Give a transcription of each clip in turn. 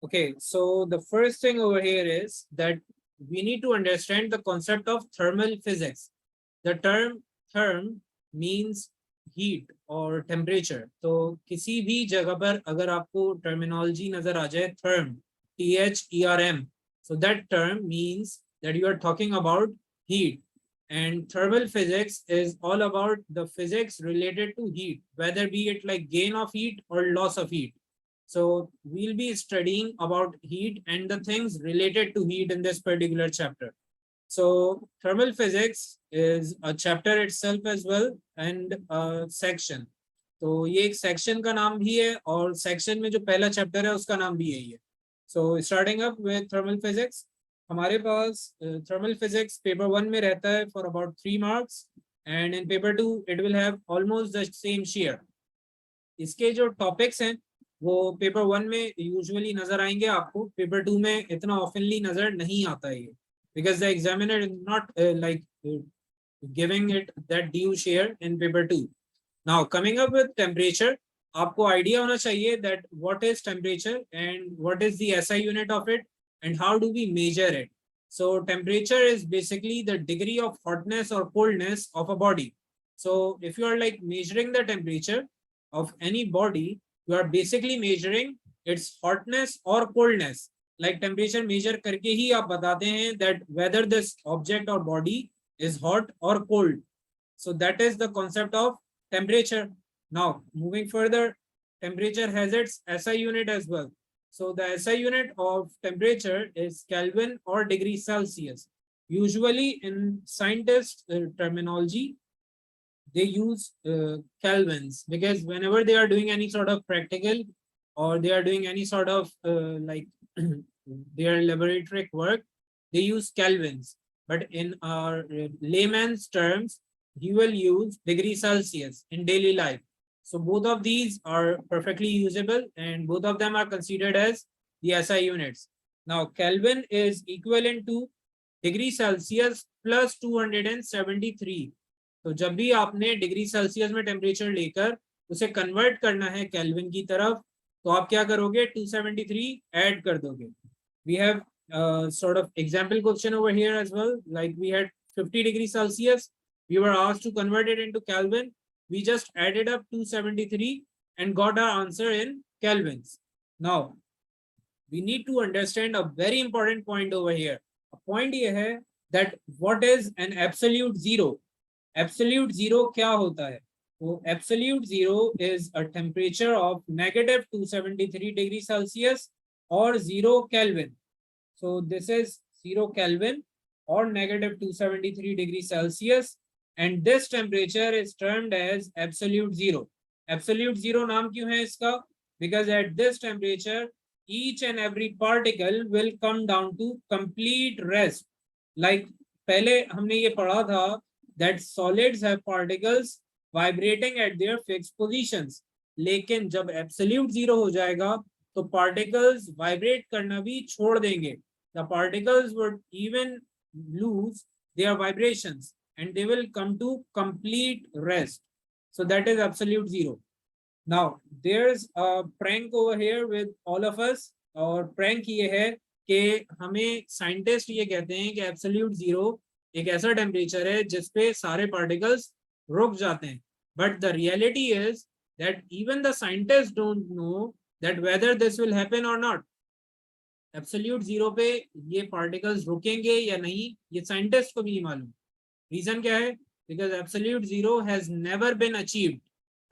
Okay, so the first thing over here is that we need to understand the concept of thermal physics. The term means heat or temperature. तो किसी भी जगह पर अगर आपको terminology नजर आ जाए therm, THERM, so that term means that you are talking about heat. And thermal physics is all about the physics related to heat, whether be it like gain of heat or loss of heat. So we'll be studying about heat and the things related to heat in this particular chapter. So thermal physics is a chapter itself as well and a section. तो ये एक section का नाम भी है और section में जो पहला chapter है उसका नाम भी यही है. So starting up with thermal physics, हमारे पास thermal physics paper 1 में रहता है for about 3 marks and in paper 2 it will have almost the same share. इसके जो topics हैं वो पेपर 1 में यूजुअली नजर आएंगे आपको, पेपर 2 में इतना ऑफनली नजर नहीं आता है because the examiner is not giving it that due share in paper 2. Now coming up with temperature, आपको idea होना चाहिए that what is temperature and what is the SI unit of it and how do we measure it. So temperature is basically the degree of hotness or coldness of a body. So if you are like measuring the temperature of any body, you are basically measuring its hotness or coldness. Like temperature measure करके ही आप बताते हैं that whether this object or body is hot or cold. So that is the concept of temperature. Now moving further, temperature has its SI unit as well. So the SI unit of temperature is Kelvin or degree Celsius. Usually in scientist terminology, they use kelvins because whenever they are doing any sort of practical or they are doing any sort of like their laboratory work, they use kelvins. But in our layman's terms, you will use degree Celsius in daily life. So both of these are perfectly usable and both of them are considered as the SI units. Now Kelvin is equivalent to degree Celsius plus 273. तो जब भी आपने degree Celsius में temperature लेकर उसे convert करना है kelvin की तरफ, तो आप क्या करोगे, 273 ऐड कर दोगे. We have sort of example question over here as well. Like we had 50 degrees Celsius, we were asked to convert it into Kelvin. We just added up 273 and got our answer in kelvins. Now we need to understand a very important point over here. A point ये है that what is an absolute zero. Absolute zero क्या होता है? तो absolute zero is a temperature of negative 273 degree Celsius or 0 Kelvin. So this is 0 Kelvin or negative 273 degree Celsius, and this temperature is termed as absolute zero. Absolute zero नाम क्यों है इसका? Because at this temperature each and every particle will come down to complete rest. Like पहले हमने ये पढ़ा था that solids have particles vibrating at their fixed positions. लेकिन जब absolute zero हो जाएगा तो particles vibrate करना भी छोड़ देंगे. The particles would even lose their vibrations and they will come to complete rest. So that is absolute zero. Now there's a prank over here with all of us. और prank ये है कि हमें scientist ये कहते हैं कि absolute zero एक ऐसा टेम्परेचर है जिसपे सारे पार्टिकल्स रुक जाते हैं. But the reality is that even the scientist don't know that whether this will happen और नॉट. एब्सोल्यूट जीरो पे ये पार्टिकल्स रुकेंगे या नहीं ये साइंटिस्ट को भी नहीं मालूम. रीजन क्या है? Because absolute zero has never been achieved.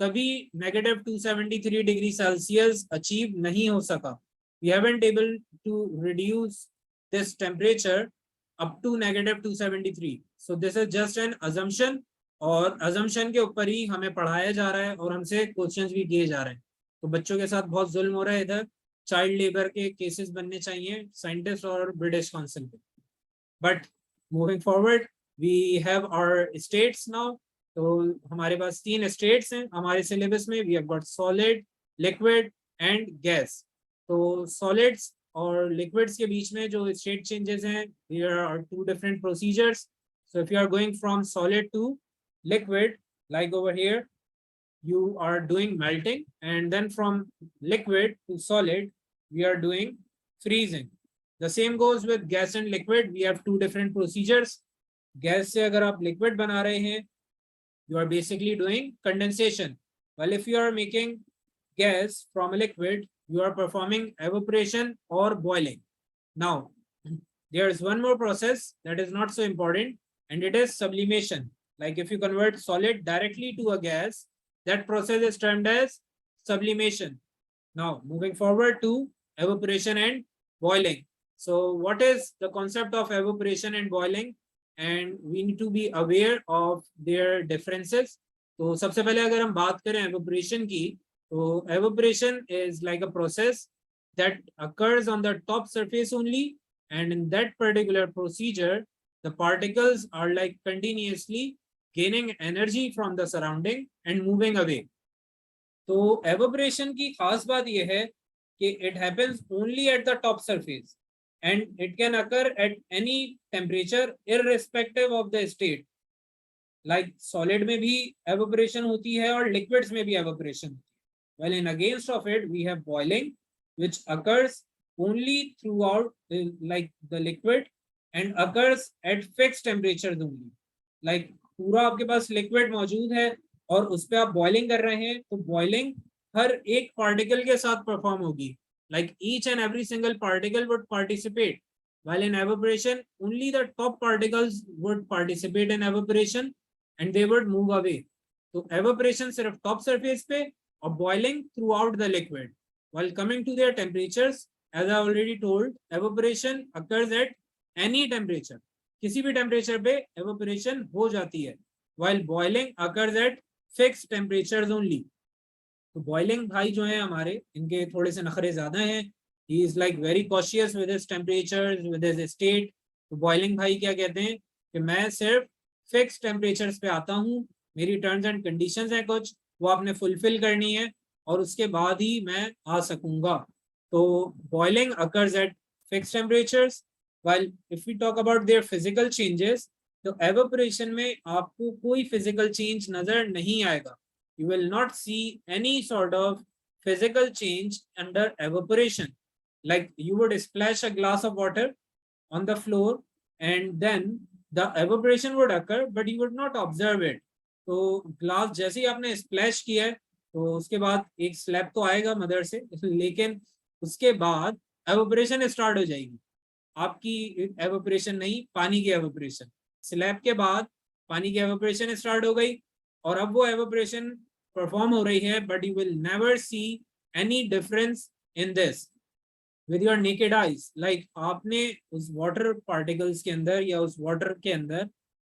कभी नेगेटिव 273 डिग्री सेल्सियस अचीव नहीं हो सका. We haven't able to reduce this temperature up to negative 273. So this is just an assumption और assumption के ऊपर ही हमें पढ़ाया जा रहा है और हमसे क्वेश्चंस भी किए जा रहे हैं. तो बच्चों के साथ बहुत जुल्म हो रहा है. इधर चाइल्ड लेबर के केसेस बनने चाहिए साइंटिस्ट और ब्रिटिश काउंसिल पे. But moving forward we have our states now. तो हमारे पास 3 स्टेट्स हैं हमारे सिलेबस में. We have got solid, liquid and gas. तो सॉलिड्स और लिक्विड्स के बीच में जो स्टेट चेंजेस हैं, there are 2 different procedures. So if you are going from solid to liquid, like over here, you are doing melting, and then from liquid to solid we are doing freezing. The same goes with gas and liquid. We have two different procedures. Gas से अगर आप liquid बना रहे हैं, you are basically doing condensation. Well, if you are making gas from a liquid, you are performing evaporation or boiling. Now, there is one more process that is not so important, and it is sublimation. Like if you convert solid directly to a gas, that process is termed as sublimation. Now, moving forward to evaporation and boiling. So, what is the concept of evaporation and boiling? And we need to be aware of their differences. तो सबसे पहले अगर हम बात करें evaporation की, तो evaporation is like a process that occurs on the top surface only, and in that particular procedure, the particles are like continuously gaining energy from the surrounding and moving away. तो evaporation की खास बात यह है कि it happens only at the top surface and it can occur at any temperature irrespective of the state. Like solid में भी evaporation होती है और liquids में भी evaporation होती है. Well, in against of it, we have boiling, which occurs only throughout like the liquid and occurs at fixed temperatures only. Like पूरा आपके पास liquid मौजूद है और उस पे आप boiling कर रहे हैं, तो boiling हर एक particle के साथ perform होगी. Like each and every single particle would participate. While in evaporation, only the top particles would participate in evaporation and they would move away. So evaporation सिर्फ top surface पे or boiling throughout the liquid. While coming to their temperatures, as I already told, evaporation occurs at any temperature. किसी भी temperature पे evaporation हो जाती है. While boiling occurs at fixed temperatures only. तो boiling भाई जो है हमारे, इनके थोड़े से नखरे ज्यादा हैं. He is like very cautious with his temperatures, with his state. तो boiling भाई क्या कहते हैं कि मैं सिर्फ fixed temperatures पे आता हूँ, मेरी terms and conditions हैं कुछ, वो आपने फुलफिल करनी है और उसके बाद ही मैं आ सकूंगा. तो boiling occurs at fixed temperatures. While if we talk about their physical changes, तो evaporation में आपको कोई physical change नजर नहीं आएगा. You will not see any sort of physical change under evaporation. Like you would splash a glass of water on the floor and then the evaporation would occur, but you would not observe it. तो glass जैसे ही आपने splash किया है तो उसके बाद एक slab तो आएगा मदर से, लेकिन उसके बाद एवोपरेशन स्टार्ट हो जाएगी. आपकी एवोपरेशन नहीं, पानी की एवोपरेशन. स्लैब के बाद पानी की एवोपरेशन स्टार्ट हो गई और अब वो एवोपरेशन परफॉर्म हो रही है, but you will never see any difference in this with your naked eyes. Like आपने उस water particles के अंदर या उस water के अंदर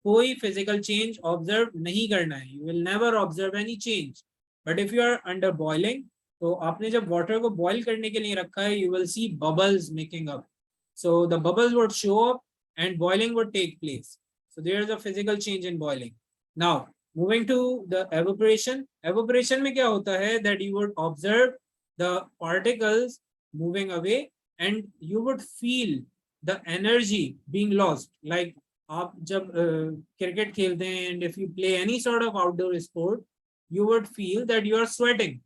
कोई physical change observe नहीं करना है. You will never observe any change. But if you are under boiling, तो आपने जब water को boil करने के लिए रखा है, you will see bubbles making up. So the bubbles would show up and boiling would take place. So there is a physical change in boiling. Now moving to the evaporation. Evaporation में क्या होता है that you would observe the particles moving away and you would feel the energy being lost. Like आप जब cricket खेलते हैं and if you play any sort of outdoor sport, you would feel that you are sweating,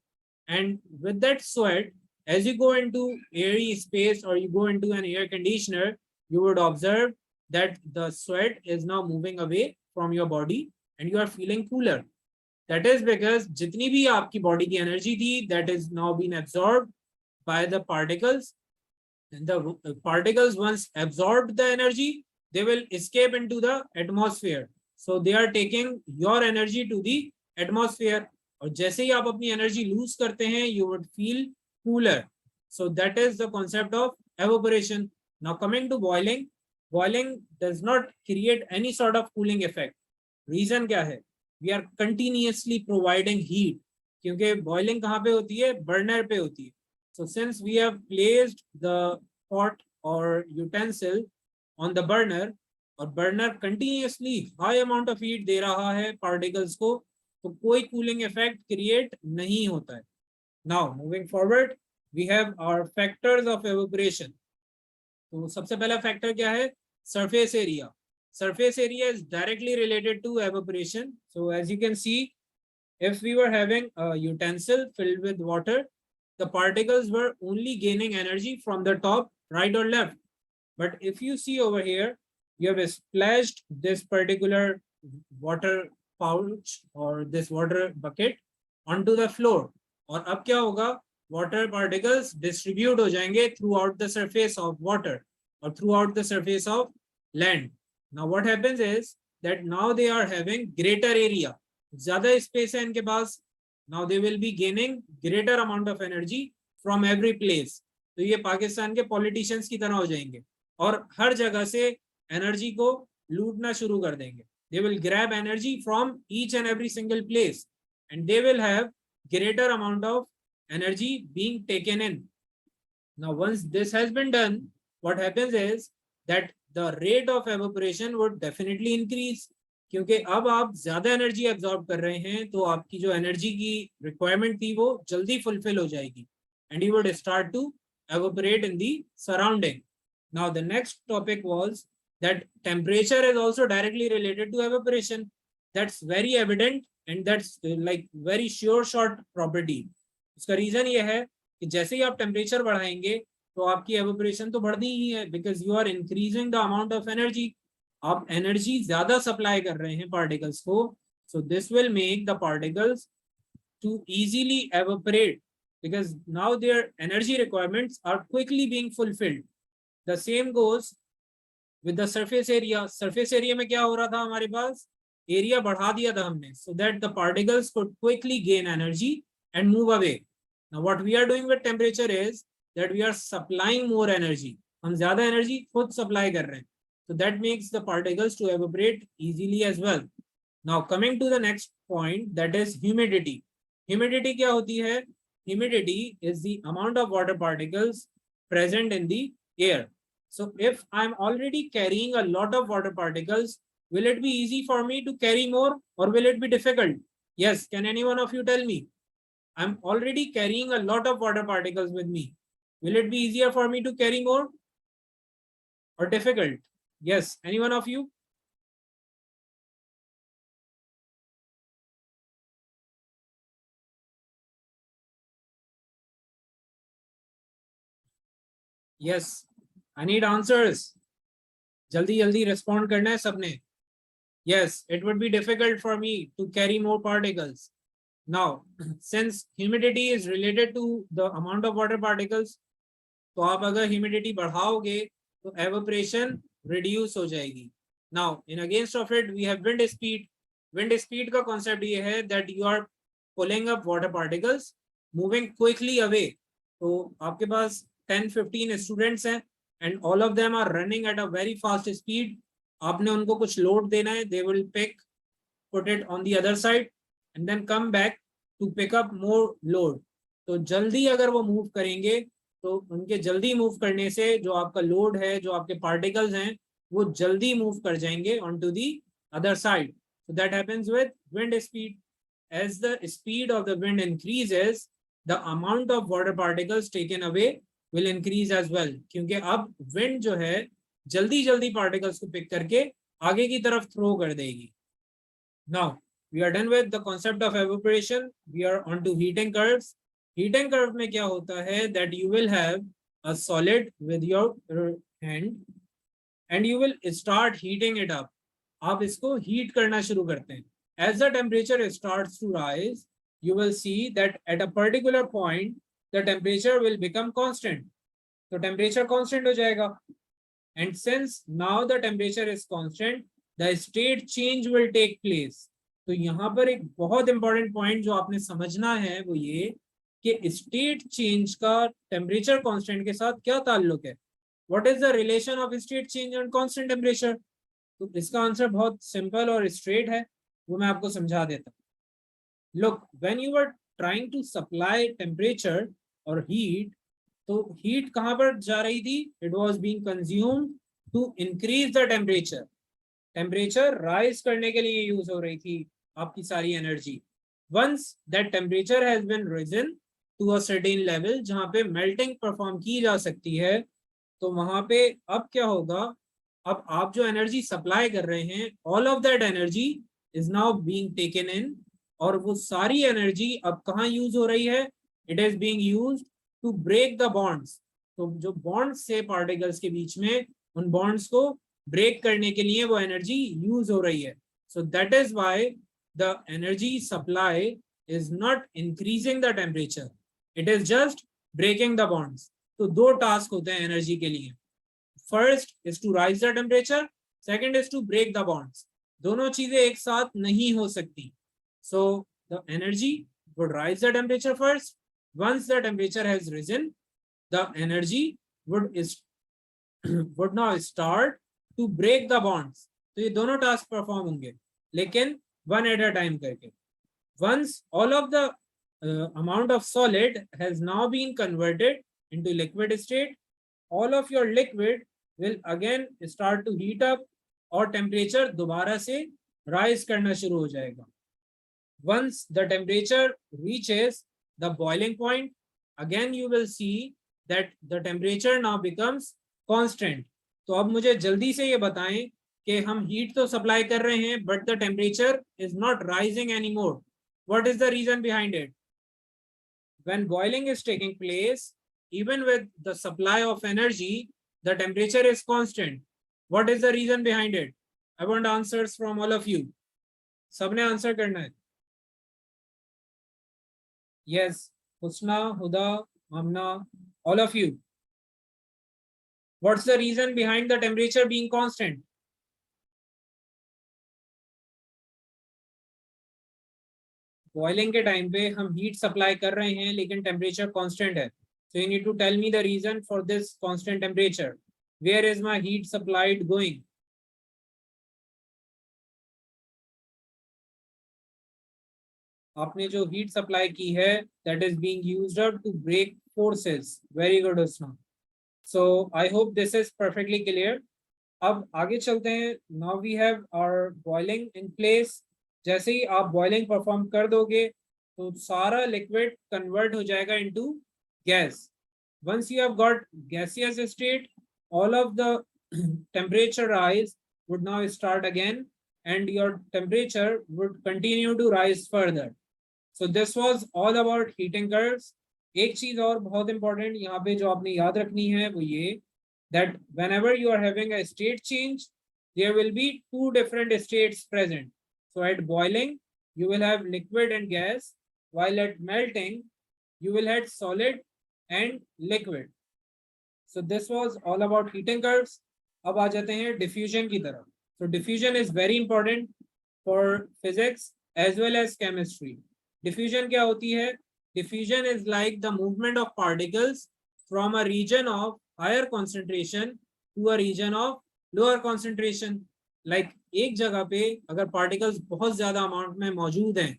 and with that sweat, as you go into airy space or you go into an air conditioner, you would observe that the sweat is now moving away from your body and you are feeling cooler. That is because जितनी भी आपकी body की energy थी, that is now being absorbed by the particles, and the particles once absorbed the energy, they will escape into the atmosphere. So they are taking your energy to the atmosphere. और जैसे ही आप अपनी energy lose करते हैं, you would feel cooler. So that is the concept of evaporation. Now coming to boiling, boiling does not create any sort of cooling effect. Reason क्या है? We are continuously providing heat. क्योंकि boiling कहाँ पे होती है? Burner पे होती है. So since we have placed the pot or utensil on the burner, और burner continuously high amount of heat दे रहा है particles को, तो कोई cooling effect create नहीं होता है. Now moving forward, we have our factors of evaporation. तो सबसे पहला factor क्या है? Surface area. Surface area is directly related to evaporation. So as you can see, if we were having a utensil filled with water, the particles were only gaining energy from the top, right or left. But if you see over here, you have splashed this particular water pouch or this water bucket onto the floor. और अब क्या होगा, water particles distribute हो जाएंगे throughout the surface of water or throughout the surface of land. Now what happens is that now they are having greater area, ज़्यादा space है इनके पास. Now they will be gaining greater amount of energy from every place. तो ये पाकिस्तान के politicians की तरह हो जाएंगे और हर जगह से एनर्जी को लूटना शुरू कर देंगे. They will grab energy from each and every single place and they will have greater amount of energy being taken in. Now once this has been done, what happens is that the rate of evaporation would definitely increase. क्योंकि अब आप ज्यादा energy absorb कर रहे हैं तो आपकी जो एनर्जी की रिक्वायरमेंट थी वो जल्दी फुलफिल हो जाएगी and you would start to evaporate in the surrounding. Now the next topic was that temperature is also directly related to evaporation. That's very evident and that's like very sure shot property. उसका reason ये है कि जैसे ही आप temperature बढ़ाएंगे तो आपकी evaporation तो बढ़नी ही है because you are increasing the amount of energy. आप एनर्जी ज्यादा सप्लाई कर रहे हैं पार्टिकल्स को, so this will make the particles to easily evaporate because now their energy requirements are quickly being fulfilled. The same goes with the surface area. Surface area में क्या हो रहा था, हमारे पास एरिया बढ़ा दिया था हमने so that the particles could quickly gain energy and move away. Now what we are doing with temperature is that we are supplying more energy. हम ज्यादा एनर्जी खुद सप्लाई कर रहे हैं, so that makes the particles to evaporate easily as well. Now coming to the next point, that is humidity. Humidity क्या होती है? Humidity is the amount of water particles present in the air. So if I'm already carrying a lot of water particles, will it be easy for me to carry more or will it be difficult? Yes, can any one of you tell me? I'm already carrying a lot of water particles with me. Will it be easier for me to carry more or difficult? Yes, any one of you? Yes, I need answers. जल्दी जल्दी respond करना है सबने. Yes, it would be difficult for me to carry more particles. Now, since humidity is related to the amount of water particles, तो आप अगर humidity बढ़ाओगे तो evaporation reduce हो जाएगी. Now, in against of it, we have wind speed. Wind speed का concept ये है that you are pulling up water particles, moving quickly away. तो आपके पास 10-15 स्टूडेंट्स हैं and all of them are running at a very fast speed. आपने उनको कुछ load देना है, they will put it on the other side and then come back to pick up more load. तो जल्दी अगर वो मूव करेंगे तो उनके जल्दी मूव करने से जो आपका लोड है, जो आपके पार्टिकल्स हैं, वो जल्दी मूव कर जाएंगे onto the other side. So that happens with wind speed. As the speed of the wind increases, the amount of water particles taken away will increase as well. क्योंकि अब wind जो है जल्दी जल्दी particles को pick करके आगे की तरफ throw कर देगी. Now we are done with the concept of evaporation. We are on to heating curves. Heating curve में क्या होता है that you will have a solid with your hand and you will start heating it up. आप इसको heat करना शुरू करते हैं. As the temperature starts to rise, you will see that at a particular point the temperature will become constant. So temperature constant हो जाएगा. And since now the temperature is constant, the state change will take place. तो यहाँ पर एक बहुत important point जो आपने समझना है वो ये कि state change का temperature constant के साथ क्या ताल्लुक है? What is the relation of state change and constant temperature? तो इसका आंसर बहुत simple और straight है, वो मैं आपको समझा देता हूँ. Look, when you were trying to supply temperature or heat, तो heat कहाँ पर जा रही थी? It was being consumed to increase the temperature. Temperature rise करने के लिए use हो रही थी आपकी सारी energy. Once that temperature has been risen to a certain level, जहाँ पे melting perform की जा सकती है, तो वहाँ पे अब क्या होगा? अब आप जो energy supply कर रहे हैं, all of that energy is now being taken in, और वो सारी energy अब कहाँ use हो रही है? It is being used to break the bonds. तो जो बॉन्ड्स से पार्टिकल्स के बीच में, उन बॉन्ड्स को ब्रेक करने के लिए वो एनर्जी यूज हो रही है। So that is why the energy supply is not increasing the temperature, it is just breaking the bonds. तो दो टास्क होते हैं एनर्जी के लिए, first is to rise the temperature, second is to break the bonds. दोनों चीजें एक साथ नहीं हो सकती। So the energy would rise the temperature first. Once the temperature has risen, the energy would is would now start to break the bonds. तो ये दोनों टास्क परफॉर्म होंगे, लेकिन one at a time करके. Once all of the amount of solid has now been converted into liquid state, all of your liquid will again start to heat up और temperature दोबारा से rise करना शुरू हो जाएगा. Once the temperature reaches the boiling point, again you will see that the temperature now becomes constant. तो अब मुझे जल्दी से ये बताएं कि हम heat तो supply कर रहे हैं, but the temperature is not rising anymore. What is the reason behind it? When boiling is taking place, even with the supply of energy, the temperature is constant. What is the reason behind it? I want answers from all of you. सबने answer करना है. Yes, Husna, Huda, Amna, all of you. What's the reason behind the temperature being constant? Boiling के time पे हम heat supply कर रहे हैं, लेकिन temperature constant है. So you need to tell me the reason for this constant temperature. Where is my heat supplied going? आपने जो heat supply की है, that is being used up to break forces. Very good, Husna. So I hope this is perfectly clear. अब आगे चलते हैं. Now we have our boiling in place. जैसे ही आप boiling perform कर दोगे, तो सारा liquid convert हो जाएगा into gas. Once you have got gaseous state, all of the temperature rise would now start again, and your temperature would continue to rise further. So this was all about heating curves. एक चीज और बहुत important यहाँ पे जो आपने याद रखनी है वो ये, that whenever you are having a state change, there will be two different states present. So at boiling, you will have liquid and gas, while at melting, you will have solid and liquid. So this was all about heating curves. अब आ जाते हैं diffusion की तरफ. So diffusion is very important for physics as well as chemistry. Diffusion क्या होती है? Diffusion is like the movement of particles from a region of higher concentration to a region of lower concentration. Like एक जगह पे अगर particles बहुत ज्यादा amount में मौजूद हैं,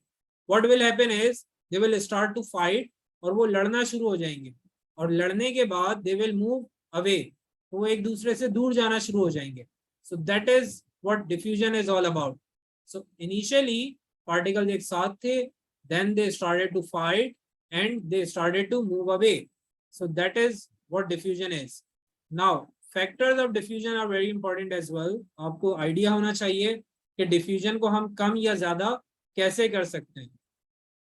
what will happen is they will start to fight और वो लड़ना शुरू हो जाएंगे, और लड़ने के बाद they will move away, वो एक दूसरे से दूर जाना शुरू हो जाएंगे. So that is what diffusion is all about. So initially particles एक साथ थे, then they started to fight and they started to move away. So that is what diffusion is. Now factors of diffusion are very important as well. आपको idea होना चाहिए कि diffusion को हम कम या ज्यादा कैसे कर सकते हैं.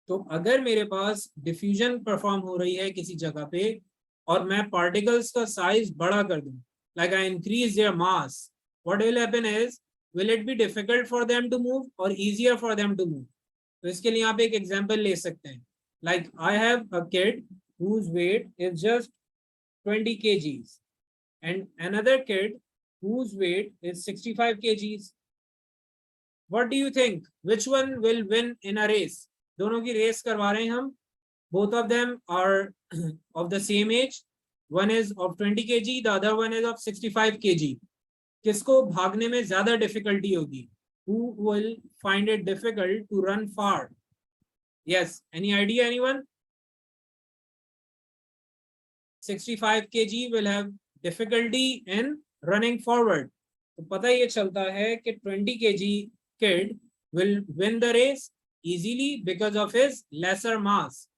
तो अगर मेरे पास diffusion perform हो रही है किसी जगह पे और मैं particles का size बड़ा कर दूं, like I increase their mass, what will happen is, will it be difficult for them to move or easier for them to move? तो इसके लिए आप एक example ले सकते हैं. Like I have a kid whose weight is just 20 kgs and another kid whose weight is 65 kgs. What do you think? Which one will win in a race? दोनों की रेस करवा रहे हैं हम. Both of them are of the same age. One is of 20 kg, the other one is of 65 kg. किसको भागने में ज्यादा डिफिकल्टी होगी? Who will find it difficult to run far? Yes, any idea, anyone? 65 kg will have difficulty in running forward. तो पता ये चलता है कि 20 kg kid will win the race easily because of his lesser mass.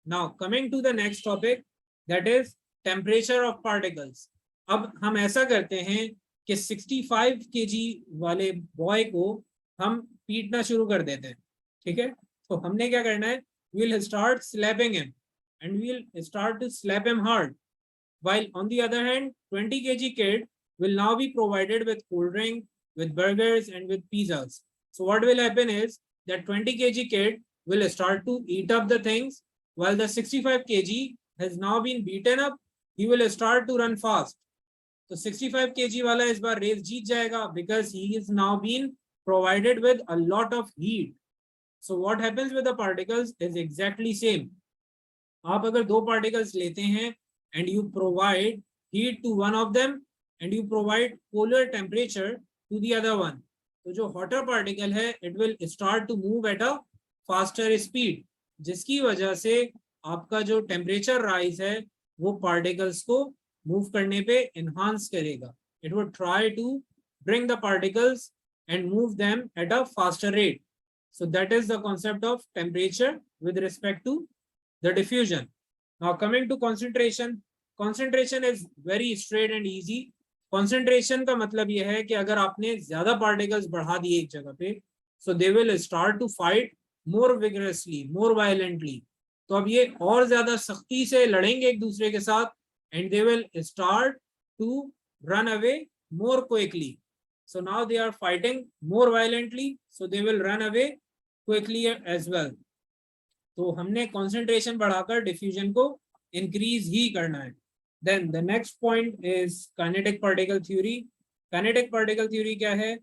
Now coming to the next topic, that is temperature of particles. अब हम ऐसा करते हैं कि 65 kg वाले बॉय को हम पीटना शुरू कर देते हैं, ठीक है? तो हमने क्या करना है, we'll start slapping him and we'll start to slap him hard. While on the other hand, 20 kg kid will now be provided with cold drink, with burgers, and with pizzas. So what will happen is that 20 kg kid will start to eat up the things, while the 65 kg has now been beaten up. He will start to run fast. So 65 kg वाला इस बार race जीत जाएगा because he is now been provided with a lot of heat. So what happens with the particles is exactly same. आप अगर दो particles लेते हैं and you provide heat to one of them and you provide polar temperature to the other one, तो जो hotter particle है it will start to move at a faster speed, जिसकी वजह से आपका जो temperature rise है वो particles को move करने पे enhance करेगा. It would try to bring the particles and move them at a faster rate. So that is the concept of temperature with respect to the diffusion. Now coming to concentration, concentration is very straight and easy. Concentration का मतलब यह है कि अगर आपने ज्यादा particles बढ़ा दिए एक जगह पे, so they will start to fight more vigorously, more violently. तो अब ये और ज्यादा सख्ती से लड़ेंगे एक दूसरे के साथ and they will start to run away more quickly. So now they are fighting more violently, so they will run away quickly as well. तो हमने concentration बढ़ाकर diffusion को increase ही करना है. Then the next point is kinetic particle theory. Kinetic particle theory क्या है?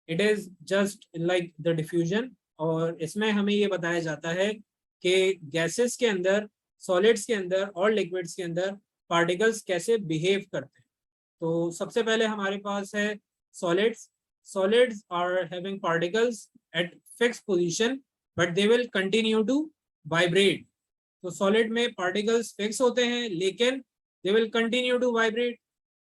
It is just like the diffusion, और इसमें हमें ये बताया जाता है कि gases के अंदर, solids के अंदर और liquids के अंदर particles कैसे behave करते हैं. तो सबसे पहले हमारे पास है solids. Solids are having particles at fixed position, but they will continue to vibrate. तो solid में particles fix होते हैं, लेकिन they will continue to vibrate.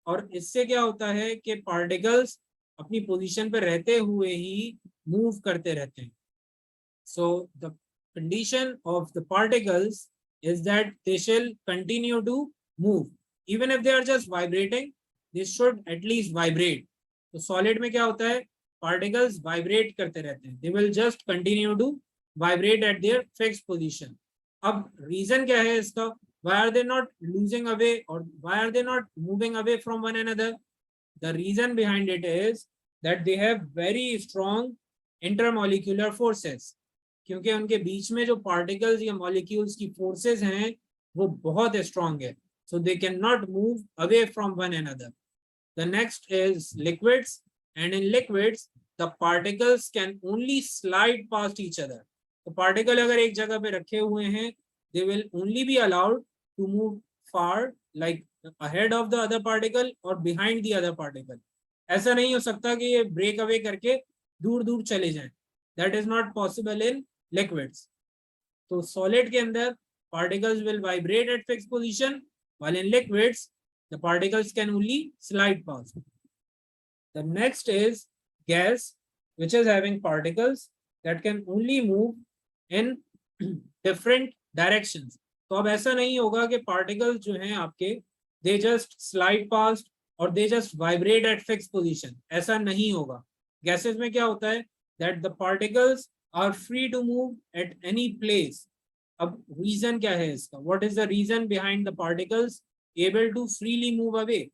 और इससे क्या होता है कि particles अपनी position पे रहते हुए ही move करते रहते हैं. So the condition of the particles is that they shall continue to move. Even if they are just vibrating, they should at least vibrate. तो solid में क्या होता है? Particles vibrate करते रहते हैं. They will just continue to vibrate at their fixed position. अब reason क्या है इसका? Why are they not losing away or why are they not moving away from one another? The reason behind it is that they have very strong intermolecular forces. क्योंकि उनके बीच में जो particles या molecules की forces हैं वो बहुत strong है. So they cannot move away from one another. The next is liquids, and in liquids the particles can only slide past each other. तो particle अगर एक जगह पे रखे हुए हैं, they will only be allowed to move far, like ahead of the other particle or behind the other particle. ऐसा नहीं हो सकता कि ये break away करके दूर दूर चले जाएं. That is not possible in liquids. तो solid के अंदर particles will vibrate at fixed position, while in liquids the particles can only slide past. The next is gas, which is having particles that can only move in different directions. तो अब ऐसा नहीं होगा कि particles जो हैं आपके they just slide past or they just vibrate at fixed position. ऐसा नहीं होगा. Gases में क्या होता है? That the particles are free to move at any place. अब reason क्या है इसका? What is the reason behind the particles able to freely move away?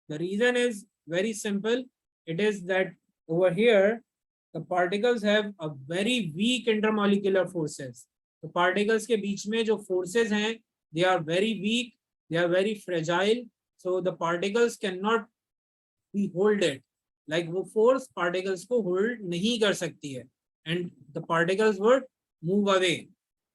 The reason is very simple. It is that over here the particles have a very weak intermolecular forces. तो particles के बीच में जो forces हैं they are very weak, they are very fragile, so the particles cannot be holded. Like वो force particles को hold नहीं कर सकती है and the particles would move away.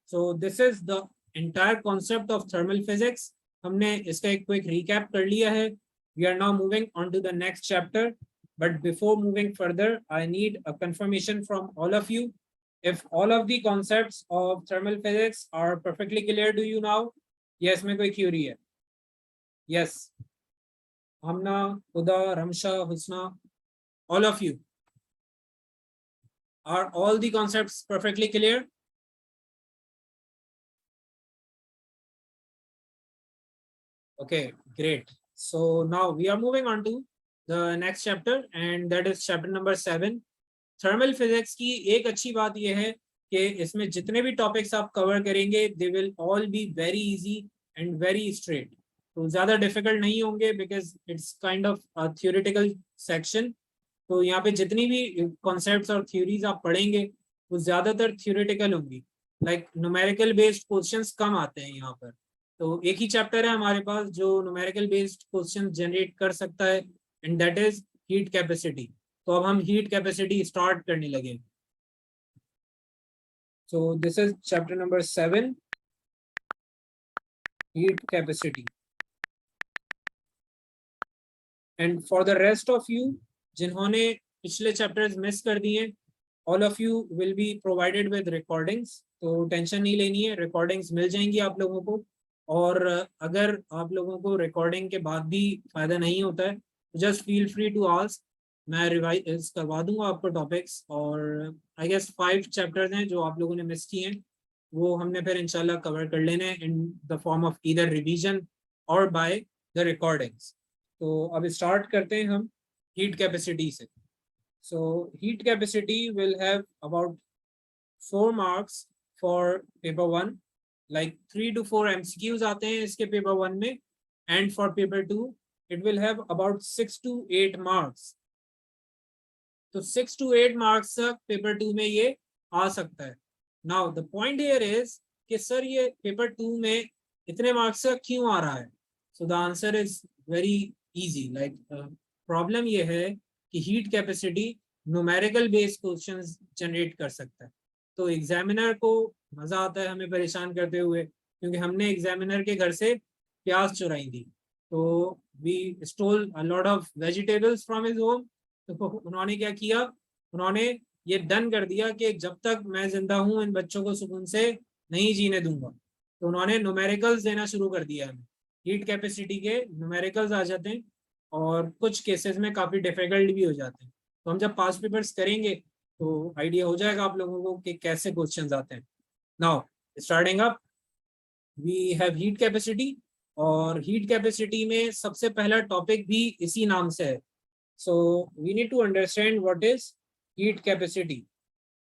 So this is the entire concept of thermal physics. हमने इसका एक quick recap कर लिया है. We are now moving on to the next chapter. But before moving further, I need a confirmation from all of you. If all of the concepts of thermal physics are perfectly clear to you now, yes, में कोई query है? Yes. Amna, Uda, Ramsha, Husna, all of you. Are all the concepts perfectly clear? Okay, great. So now we are moving on to the next chapter, and that is chapter number 7. Thermal physics की एक अच्छी बात यह है कि इसमें जितने भी टॉपिक्स आप कवर करेंगे they will all be very easy and very straight, तो ज़्यादा डिफिकल्ट नहीं होंगे because it's kind of theoretical section. तो यहाँ पे जितनी भी कॉन्सेप्ट्स और थ्योरीज आप पढ़ेंगे वो ज़्यादातर थियोरेटिकल होंगी, लाइक न्यूमेरिकल बेस्ड क्वेश्चंस कम आते हैं यहाँ पर। तो एक ही चैप्टर है हमारे पास जो न्यूमेरिकल बेस्ड क्वेश्चन जनरेट कर सकता है and that is heat capacity. तो अब हम हीट कैपेसिटी स्टार्ट करने लगे। So this is chapter number 7, heat capacity. And for the rest of you जिन्होंने पिछले chapters मिस कर दिए, all of you will be provided with recordings, तो टेंशन नहीं लेनी है, recordings मिल जाएंगी आप लोगों को। और अगर आप लोगों को recording के बाद भी फायदा नहीं होता है तो just feel free to ask, मैं रिवाइज करवा दूंगा आपको टॉपिक्स। और आई गेस 5 चैप्टर्स हैं जो आप लोगों ने मिस किए हैं, वो हमने फिर इंशाल्लाह कवर कर लेने हैं in the form of either revision और बाय द रिकॉर्डिंग्स। तो अब स्टार्ट करते हैं हम हीट कैपेसिटी से। So heat capacity will have about 4 marks for paper 1, like 3 to 4 MCQs आते हैं इसके पेपर 1 में, and for paper 2 it will have about 6 to 8 marks. तो 6 to 8 मार्क्स तक पेपर 2 में ये आ सकता है। Now the point here is कि सर ये पेपर 2 में इतने मार्क्स का क्यों आ रहा है? So the answer is very easy. Like problem ये है कि heat capacity numerical based questions generate कर सकता है। तो एग्जामिनर को मजा आता है हमें परेशान करते हुए, क्योंकि हमने एग्जामिनर के घर से प्याज चुराई थी। तो we stole a lot of vegetables from his home. तो उन्होंने क्या किया, उन्होंने ये डन कर दिया कि जब तक मैं जिंदा हूं इन बच्चों को सुकून से नहीं जीने दूंगा। तो उन्होंने न्यूमेरिकल्स देना शुरू कर दिया है। हीट कैपेसिटी के न्यूमेरिकल्स आ जाते हैं और कुछ केसेस में काफ़ी डिफिकल्ट भी हो जाते हैं। तो हम जब पास पेपर्स करेंगे तो आइडिया हो जाएगा आप लोगों को कि कैसे क्वेश्चन आते हैं। Now starting up we have heat capacity, और हीट कैपेसिटी में सबसे पहला टॉपिक भी इसी नाम से है। So we need to understand what is heat capacity.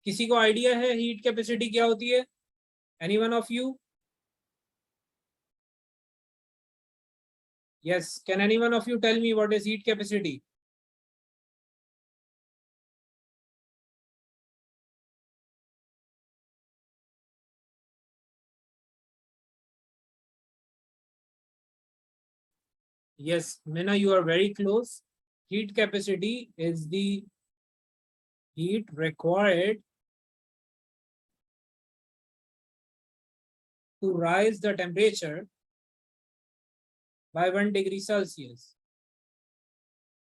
किसी को आइडिया है हीट कैपेसिटी क्या होती है? Any one of you? Yes, can any one of you tell me what is heat capacity? Yes, Meena, you are very close. Heat capacity is the heat required to rise the temperature by 1 degree Celsius.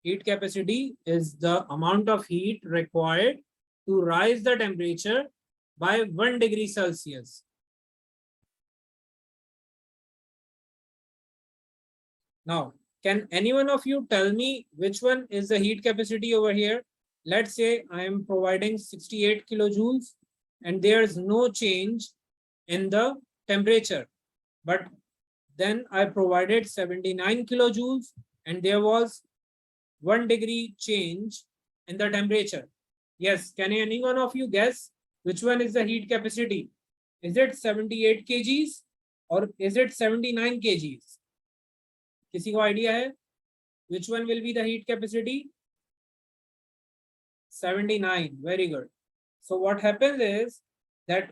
Heat capacity is the amount of heat required to rise the temperature by 1 degree Celsius. Now, can any one of you tell me which one is the heat capacity over here? Let's say I am providing 68 kilojoules and there's no change in the temperature, but then I provided 79 kilojoules and there was 1 degree change in the temperature. Yes, can any one of you guess which one is the heat capacity? Is it 78 kgs or is it 79 kgs? किसी को idea है which one will be the heat capacity? 79. Very good. So what happens is that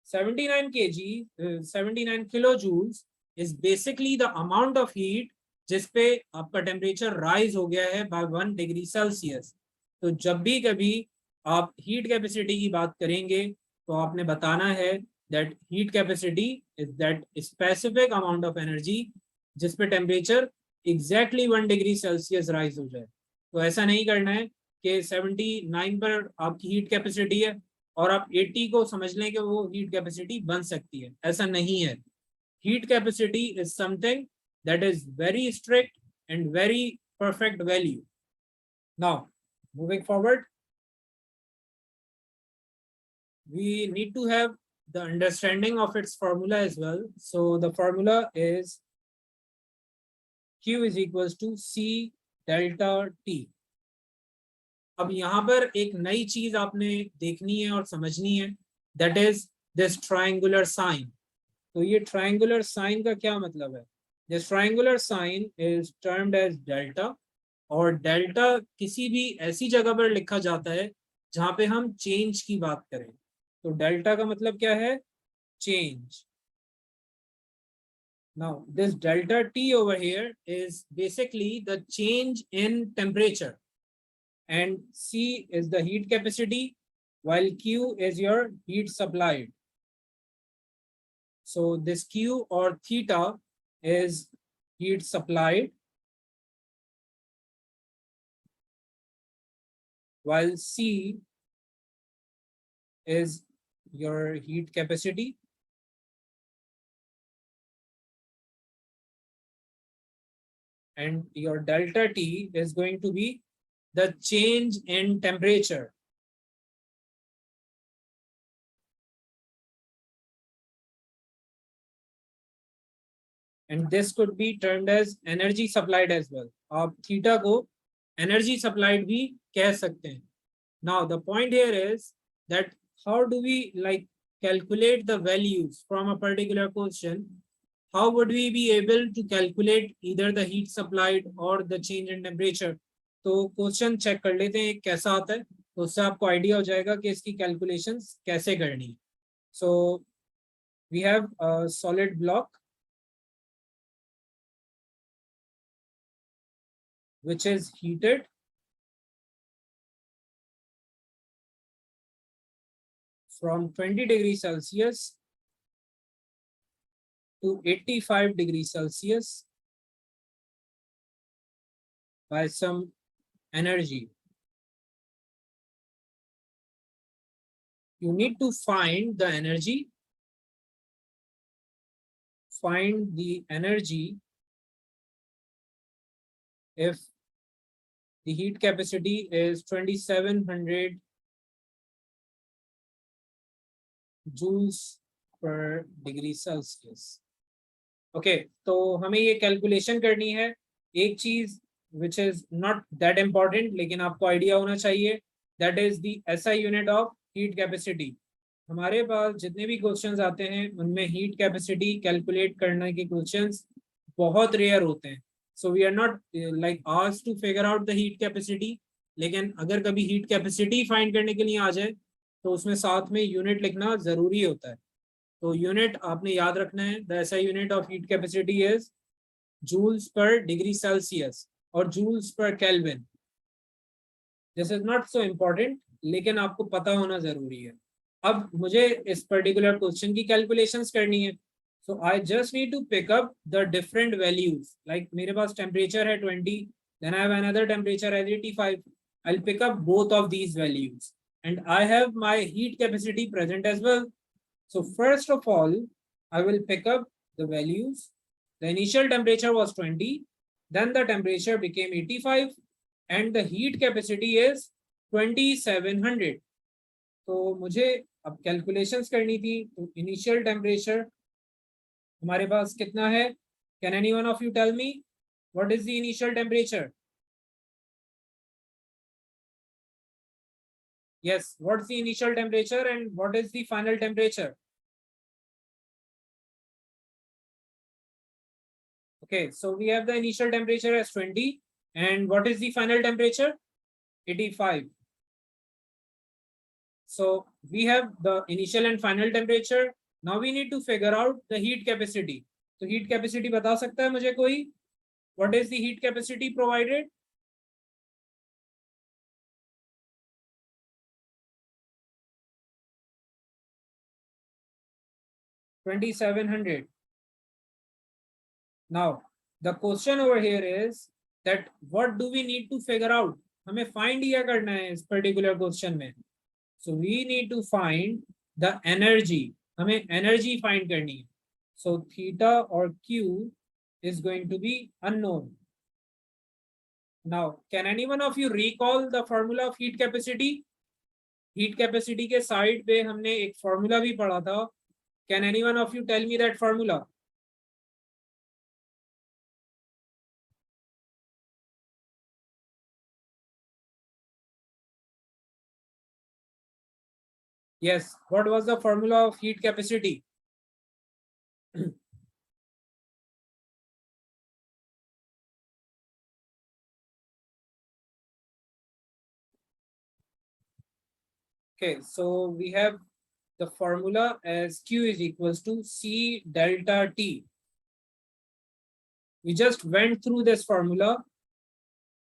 79 kg, 79 kilojoules is basically the amount of heat जिसपे आपका temperature rise हो गया है bye 1 degree Celsius. तो जब भी कभी आप हीट कैपेसिटी की बात करेंगे तो आपने बताना है that heat capacity is that specific amount of energy जिसपे temperature exactly 1 degree Celsius rise हो जाए। तो ऐसा नहीं करना है कि 79 पर आपकी हीट कैपेसिटी है और आप 80 को समझ लें कि वो हीट कैपेसिटी बन सकती है, ऐसा नहीं है। Heat capacity is something that is very strict and very perfect value. Now, moving forward, we need to have the understanding of its formula as well. So the formula is Q is equals to C delta T. अब यहाँ पर एक नई चीज आपने देखनी है और समझनी है, that is this triangular sign. तो ये triangular sign का क्या मतलब है? This triangular sign is termed as delta, और डेल्टा किसी भी ऐसी जगह पर लिखा जाता है जहां पे हम चेंज की बात करें. तो डेल्टा का मतलब क्या है? Change. Now, this delta T over here is basically the change in temperature, and C is the heat capacity, while Q is your heat supplied. So this Q or theta is heat supplied, while C is your heat capacity. And your delta T is going to be the change in temperature. And this could be termed as energy supplied as well. आप theta को energy supplied भी कह सकते हैं. Now the point here is that how do we like calculate the values from a particular question? How would we be able to calculate either the heat supplied or the change in temperature? तो question check कर लेते हैं कैसा आता है, तो उससे आपको आइडिया हो जाएगा कि इसकी कैलकुलेशंस कैसे करनी है. So we have a solid block which is heated from 20 degrees Celsius to 85 degrees Celsius by some energy. You need to find the energy. Find the energy if the heat capacity is 2700 joules per degree Celsius. Okay, तो हमें ये calculation करनी है. एक चीज which is not that important लेकिन आपको idea होना चाहिए, that is the SI unit of heat capacity. हमारे पास जितने भी क्वेश्चंस आते हैं उनमें हीट कैपेसिटी कैलकुलेट करने के क्वेश्चंस बहुत रेयर होते हैं. So we are not like asked to figure out the heat capacity. लेकिन अगर कभी हीट कैपेसिटी फाइंड करने के लिए आ जाए तो उसमें साथ में यूनिट लिखना जरूरी होता है. तो यूनिट आपने याद रखना है. The SI unit of heat capacity is joules per degree Celsius और joules per kelvin. This is not so important लेकिन आपको पता होना जरूरी है. अब मुझे इस पर्टिकुलर क्वेश्चन की कैलकुलेशंस करनी है. So I just need to pick up the different values. Like मेरे पास टेम्परेचर है 20, then I have another temperature as 85. I'll pick up both of these values and I have my heat capacity present as well. So first of all, I will pick up the values. The initial temperature was 20, then the temperature became 85 and the heat capacity is 2700. तो मुझे अब calculations करनी थी. तो initial temperature हमारे पास कितना है? Can any one of you tell me what is the initial temperature? Yes, what's the initial temperature and what is the final temperature? Okay, so we have the initial temperature as 20 and what is the final temperature? 85. So we have the initial and final temperature. Now we need to figure out the heat capacity. So heat capacity बता सकता है मुझे कोई? What is the heat capacity provided? $2,700. Now the question over here is that what do we need to figure out? हमें find क्या करना है इस particular question में? So we need to find the energy. हमें energy find करनी है. So theta or Q is going to be unknown. Now, can any one of you recall the formula of heat capacity? Heat capacity के side पे हमने एक formula भी पढ़ा था. Can any one of you tell me that formula? Yes. What was the formula of heat capacity? Okay, so we have the formula as Q is equals to C delta T. We just went through this formula.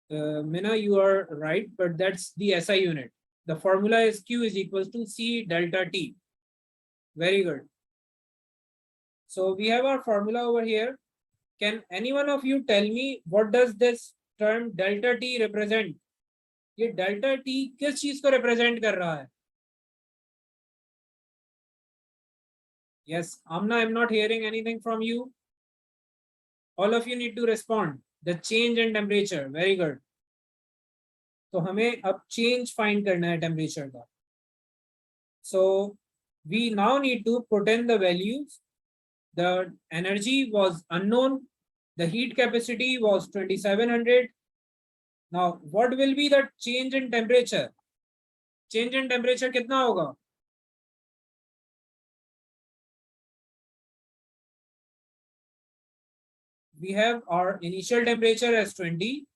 Mina, you are right, but that's the SI unit. The formula is Q is equals to C delta T. Very good. So we have our formula over here. Can any one of you tell me what does this term delta T represent? ये delta T किस चीज को represent कर रहा है? Yes, Amna, I'm not hearing anything from you. All of you need to respond. The change in temperature. Very good. तो हमें अब change find करना है temperature का. So we now need to put in the values. The energy was unknown. The heat capacity was 2700. Now, what will be the change in temperature? Change in temperature कितना होगा? We have our initial temperature as 20.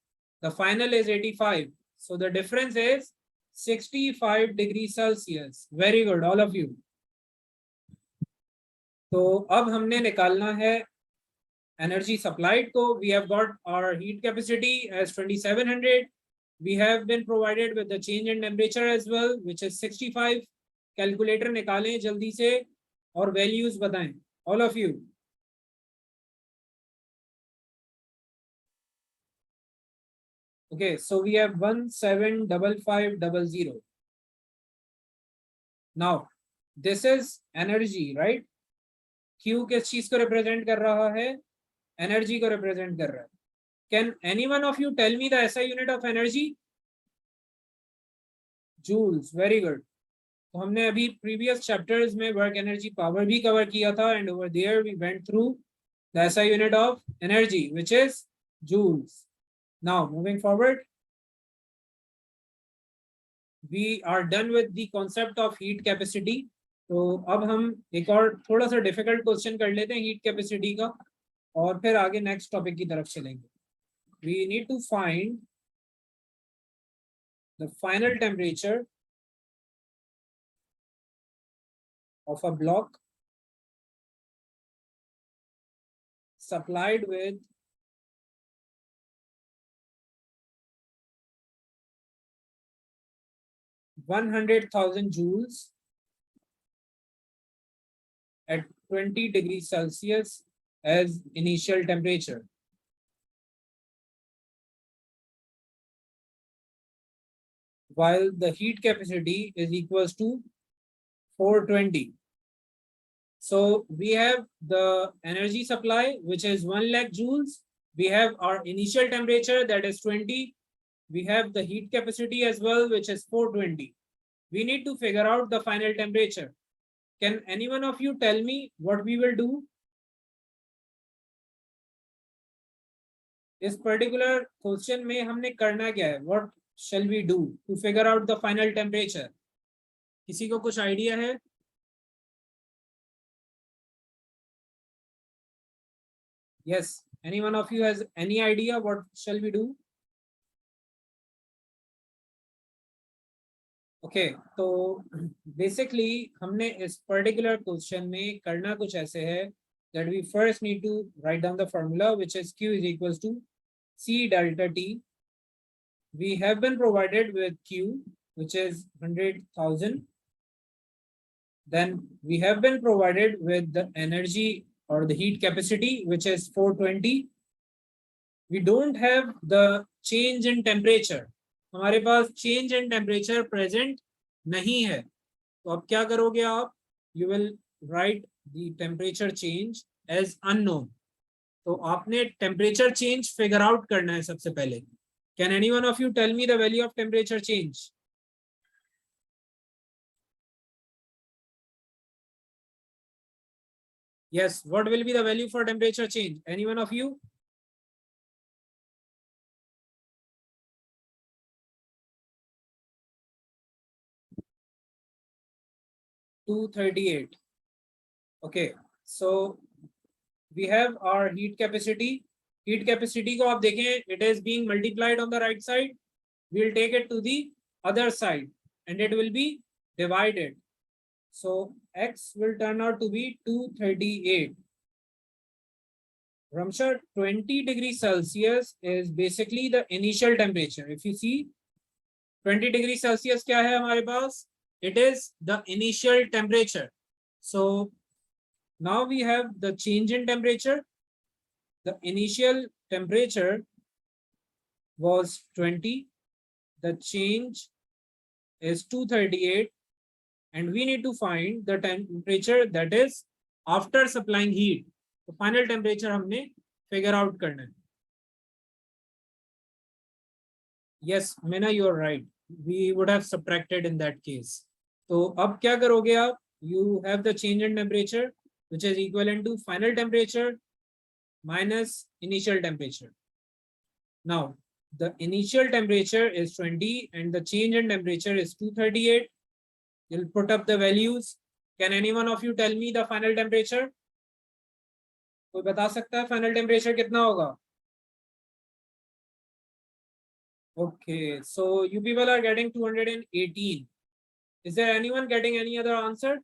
The final is 85. So the difference is 65 degrees Celsius. Very good, all of you. तो अब हमने निकालना है energy supplied. So we have got our heat capacity as 2700. We have been provided with the change in temperature as well, which is 65. Calculator निकालें जल्दी से और values बताएं. All of you. Okay, so we have 175500. Now, this is energy, right? Q किस चीज को represent कर रहा है? Energy को represent कर रहा है. Can any one of you tell me the SI unit of energy? Joules. Very good. तो हमने अभी previous chapters में work energy power भी cover किया था, and over there we went through the SI unit of energy, which is joules. Now, moving forward, we are done with the concept of heat capacity. तो अब हम एक और थोड़ा सा डिफिकल्ट क्वेश्चन कर लेते हैं हीट कैपेसिटी का, और फिर आगे नेक्स्ट टॉपिक की तरफ चलेंगे. We need to find the final temperature of a block supplied with 100,000 joules at 20 degrees Celsius as initial temperature. While the heat capacity is equals to 420. So we have the energy supply, which is 1 lakh joules. We have our initial temperature, that is 20. We have the heat capacity as well, which is 420. We need to figure out the final temperature. Can any one of you tell me what we will do? इस particular question में हमने करना क्या है? What shall we do to figure out the final temperature? किसी को कुछ idea है? Yes. Any one of you has any idea what shall we do? Okay, तो basically हमने इस particular question में करना कुछ ऐसे है that we first need to write down the formula, which is Q is equals to C delta T. We have been provided with Q, which is 100,000. Then we have been provided with the energy or the heat capacity, which is 420. We don't have the change in temperature. हमारे पास change in temperature present नहीं है. तो अब क्या करोगे आप? You will write the temperature change as unknown. तो आपने temperature change figure out करना है सबसे पहले. Can any one of you tell me the value of temperature change? Yes, what will be the value for temperature change? Any one of you? 238. Okay, so we have our heat capacity. Heat capacity को आप देखें, it is being multiplied on the right side. We'll take it to the other side and it will be divided. So X will turn out to be 238. Ramsha, 20 degrees Celsius is basically the initial temperature. If you see, 20 degrees Celsius क्या है हमारे पास? It is the initial temperature. So now we have the change in temperature. The initial temperature was 20. The change is 238. And we need to find the temperature that is after supplying heat. तो final temperature हमने figure out करना है. Yes Meena, you are right, we would have subtracted in that case. तो अब क्या करोगे आप? You have the change in temperature which is equivalent to final temperature minus initial temperature. Now the initial temperature is 20 and the change in temperature is 238. You'll put up the values. Can any one of you tell me the final temperature? कोई बता सकता है final temperature कितना होगा? Okay, so you people are getting 218. Is there anyone getting any other answer?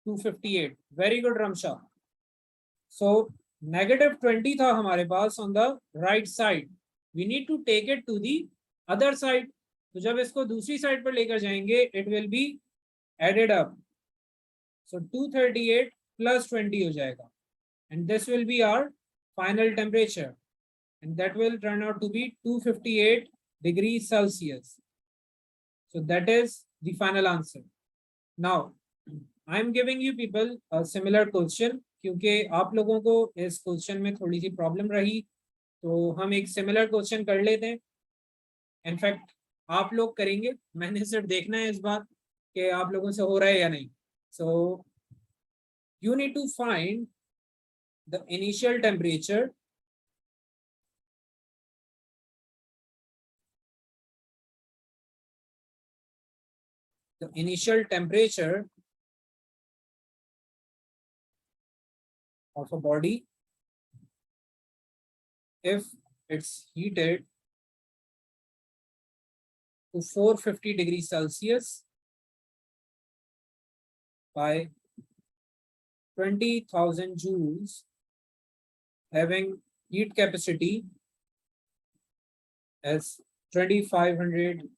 $258. Very good, Ramsha. So -20 था हमारे पास on the right side. We need to take it to the other side. तो जब इसको दूसरी side पर लेकर जाएंगे, it will be added up. So 238 plus 20 हो जाएगा. And this will be our final temperature. And that will turn out to be 258 degrees Celsius. So that is the final answer. Now, I am giving you people a similar question क्योंकि आप लोगों को इस question में थोड़ी सी problem रही, तो हम एक सिमिलर क्वेश्चन कर लेते हैं. इनफैक्ट आप लोग करेंगे, मैंने सिर्फ देखना है इस बार कि आप लोगों से हो रहा है या नहीं. So you need to find the initial temperature of a body if it's heated to 450 degrees Celsius by 20,000 joules, having heat capacity as 2500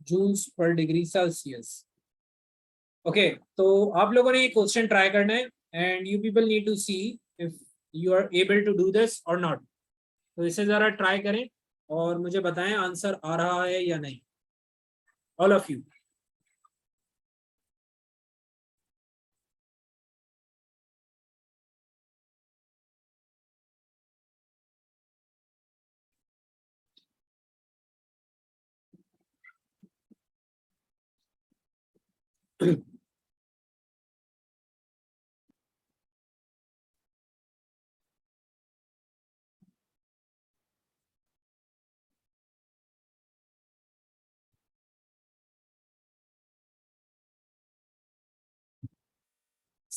joules per degree Celsius. Okay, तो आप लोगों ने ये क्वेश्चन ट्राई करना है and you people need to see if you are able to do this or not. तो इसे जरा ट्राई करें और मुझे बताएं आंसर आ रहा है या नहीं. All of you.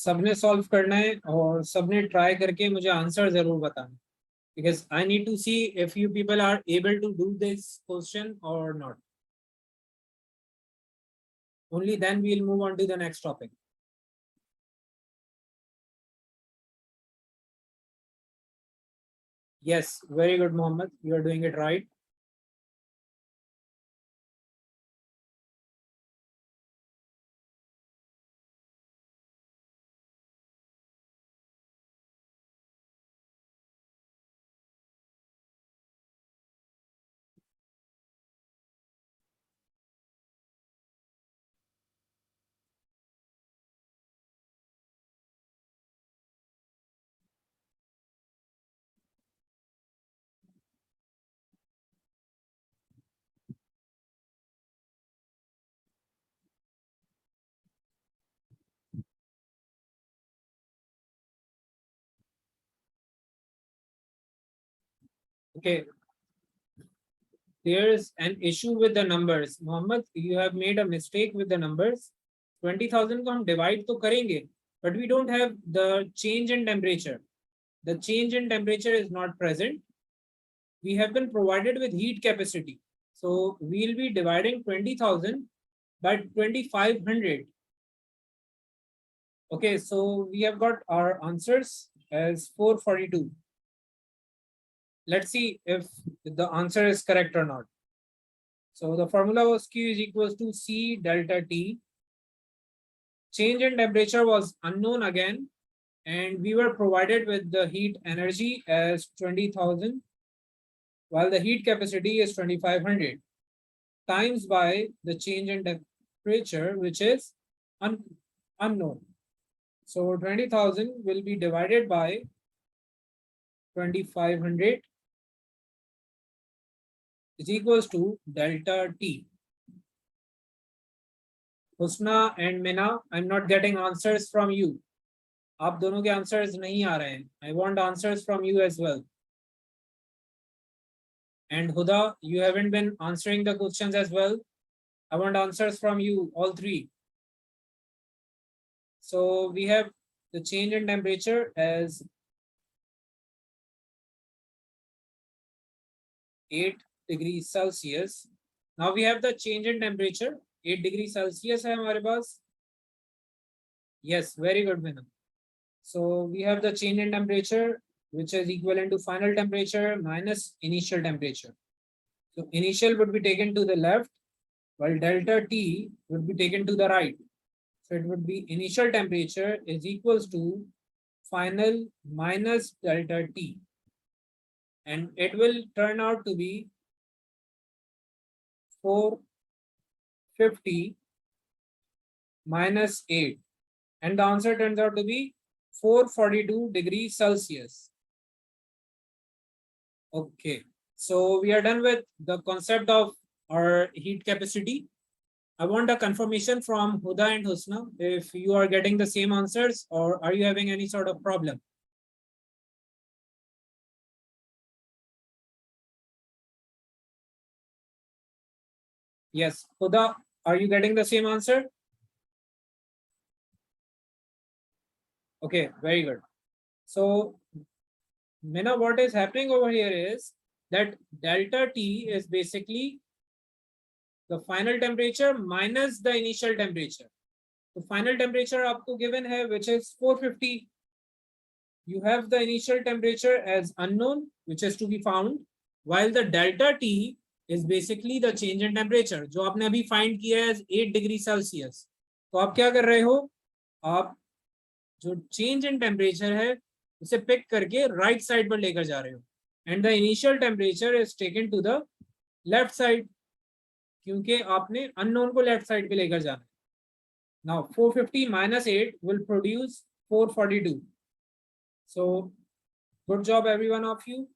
सबने सॉल्व करना है और सबने ट्राई करके मुझे आंसर जरूर बताना, because I need to see if you people are able to do this question or not. Only then we'll move on to the next topic. Yes, very good, Mohammed. You are doing it right. Okay. there's an issue with the numbers. Mohammed, you have made a mistake with the numbers. 20,000 को हम divide तो करेंगे, but we don't have the change in temperature. The change in temperature is not present. We have been provided with heat capacity. So we'll be dividing 20,000 by 2,500. Okay, so we have got our answers as 442. Let's see if the answer is correct or not. So the formula was Q is equals to C delta T. Change in temperature was unknown again, and we were provided with the heat energy as 20,000, while the heat capacity is 2,500, times by the change in temperature, which is unknown. So 20,000 will be divided by 2,500 is equals to delta T. Husna and Mina, I'm not getting answers from you. आप दोनों के answers नहीं आ रहे हैं. I want answers from you as well. And Huda, you haven't been answering the questions as well. I want answers from you, all three. So we have the change in temperature as 8 degrees Celsius. Now we have the change in temperature. 8 degrees Celsius है हमारे पास. Yes, very good, Mina. So we have the change in temperature, which is equivalent to final temperature minus initial temperature. So initial would be taken to the left, while delta T would be taken to the right. So it would be initial temperature is equals to final minus delta T. And it will turn out to be 450 minus 8. And the answer turns out to be 442 degrees Celsius. Okay, so we are done with the concept of our heat capacity. I want a confirmation from Huda and Husna if you are getting the same answers or are you having any sort of problem? Yes, Huda, are you getting the same answer? Okay, very good. So, Mina, what is happening over here is that delta T is basically the final temperature minus the initial temperature. The final temperature आपको given है, which is 450. You have the initial temperature as unknown, which is to be found, while the delta T is basically the change in temperature, जो आपने अभी find किया है as 8 degree Celsius. तो आप क्या कर रहे हो? आप जो change in temperature है उसे pick करके right side पर लेकर जा रहे हो, and the initial temperature is taken to the left side, क्योंकि आपने unknown को left side पे लेकर जाना है. Now 450 minus 8 will produce 442. So good job, every one of you.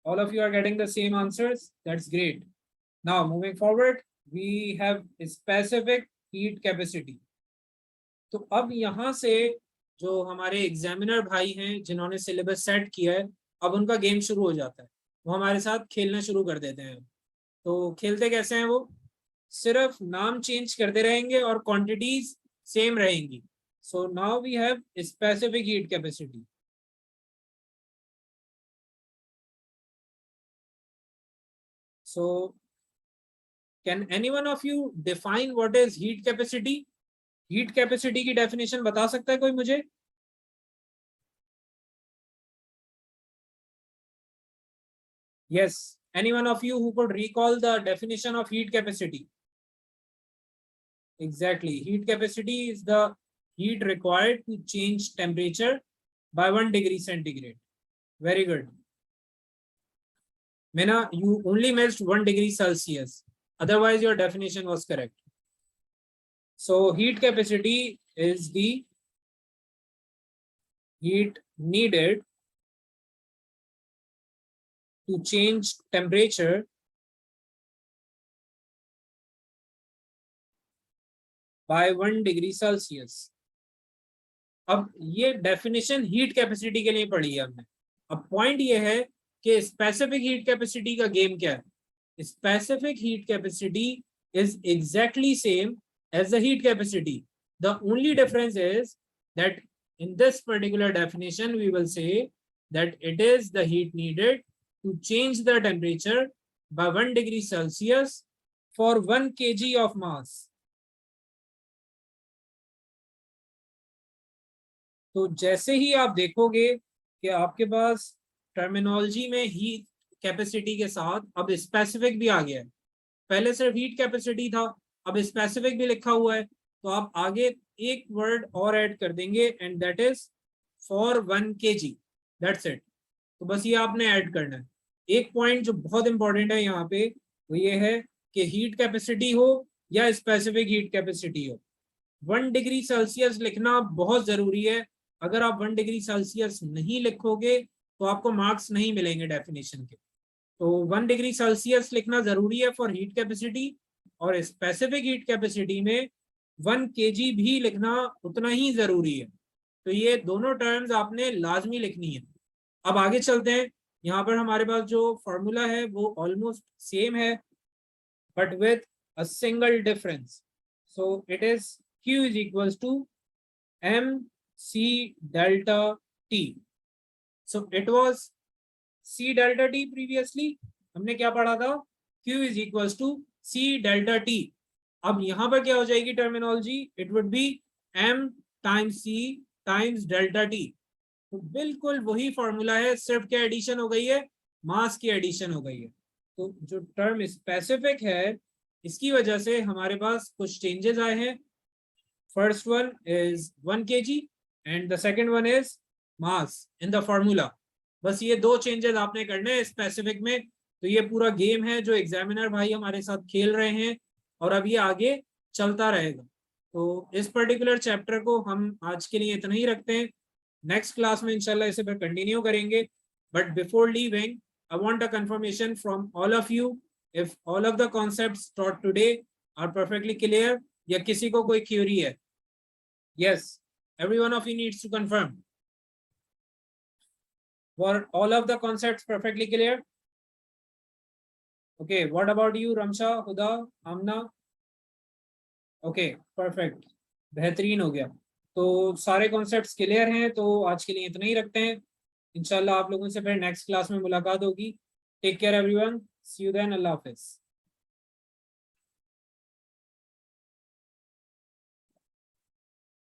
All of you are getting the same answers. That's great. Now moving forward, we have a specific heat capacity. तो अब यहाँ से जो हमारे एग्जामिनर भाई हैं जिन्होंने syllabus set किया है, अब उनका गेम शुरू हो जाता है. वो हमारे साथ खेलना शुरू कर देते हैं. तो खेलते कैसे हैं वो? सिर्फ नाम चेंज करते रहेंगे और क्वांटिटीज सेम रहेंगी. So now we have specific heat capacity. So can any one of you define what is heat capacity? Heat capacity की definition बता सकता है कोई मुझे? Yes, any one of you who could recall the definition of heat capacity? Exactly, heat capacity is the heat required to change temperature by 1 degree centigrade. Very good. Mina, you only missed 1 degree Celsius. Otherwise, your definition was correct. So heat capacity is the heat needed to change temperature by 1 degree Celsius. अब ये definition heat capacity के लिए पढ़ी है हमने. अब point ये है कि स्पेसिफिक हीट कैपेसिटी का गेम क्या है. specific heat capacity is exactly same as the heat capacity. The only difference is that in this particular definition, we will say that it is the heat needed to change the temperature by 1 degree Celsius for 1 kg of mass. तो जैसे ही आप देखोगे कि आपके पास terminology में heat capacity के साथ अब स्पेसिफिक भी आ गया है, पहले सिर्फ हीट कैपेसिटी था, अब स्पेसिफिक भी लिखा हुआ है, तो आप आगे एक वर्ड और ऐड कर देंगे and that is for 1 kg, that's it. तो बस ये आपने ऐड करना है। एक पॉइंट जो बहुत इंपॉर्टेंट है यहाँ पे वो ये है कि हीट कैपेसिटी हो या स्पेसिफिक हीट कैपेसिटी हो, 1 डिग्री सेल्सियस लिखना बहुत जरूरी है। अगर आप 1 डिग्री सेल्सियस नहीं लिखोगे तो आपको मार्क्स नहीं मिलेंगे डेफिनेशन के। तो 1 डिग्री सेल्सियस लिखना जरूरी है फॉर हीट कैपेसिटी, और स्पेसिफिक हीट कैपेसिटी में 1 kg भी लिखना उतना ही जरूरी है। तो ये दोनों टर्म्स आपने लाजमी लिखनी है। अब आगे चलते हैं। यहाँ पर हमारे पास जो फॉर्मूला है वो ऑलमोस्ट सेम है but with a single difference. So it is Q is equals to mc delta T. So it was C delta T previously, हमने क्या पढ़ा था? Q is equals to C delta T. अब यहाँ पर क्या हो जाएगी terminology? It would be M times C times delta T। तो बिल्कुल वही फॉर्मूला है, सिर्फ क्या एडिशन हो गई है? मास की एडिशन हो गई है। तो जो टर्म स्पेसिफिक है इसकी वजह से हमारे पास कुछ चेंजेस आए हैं। First one is 1 kg and the second one is mass in the formula. बस ये दो चेंजेस आपने करने हैं स्पेसिफिक में। तो ये पूरा गेम है जो एग्जामिनर भाई हमारे साथ खेल रहे हैं और अब ये आगे चलता रहेगा। तो इस पर्टिकुलर चैप्टर को हम आज के लिए इतना ही रखते हैं। नेक्स्ट क्लास में इंशाल्लाह इसे फिर कंटिन्यू करेंगे। But before leaving I want a confirmation from all of you if all of the concepts taught today are perfectly clear, या किसी को कोई क्यूरी है? Yes, every one of you needs to confirm. Were all of the concepts perfectly clear? Okay, what about you, Ramsha, Huda, Amna? Okay, perfect. बेहतरीन हो गया। तो सारे कॉन्सेप्ट्स क्लियर हैं, तो आज के लिए इतना ही रखते हैं। इंशाल्लाह आप लोगों से फिर नेक्स्ट क्लास में मुलाकात होगी। Take care everyone, see you then, अल्लाह हाफिज।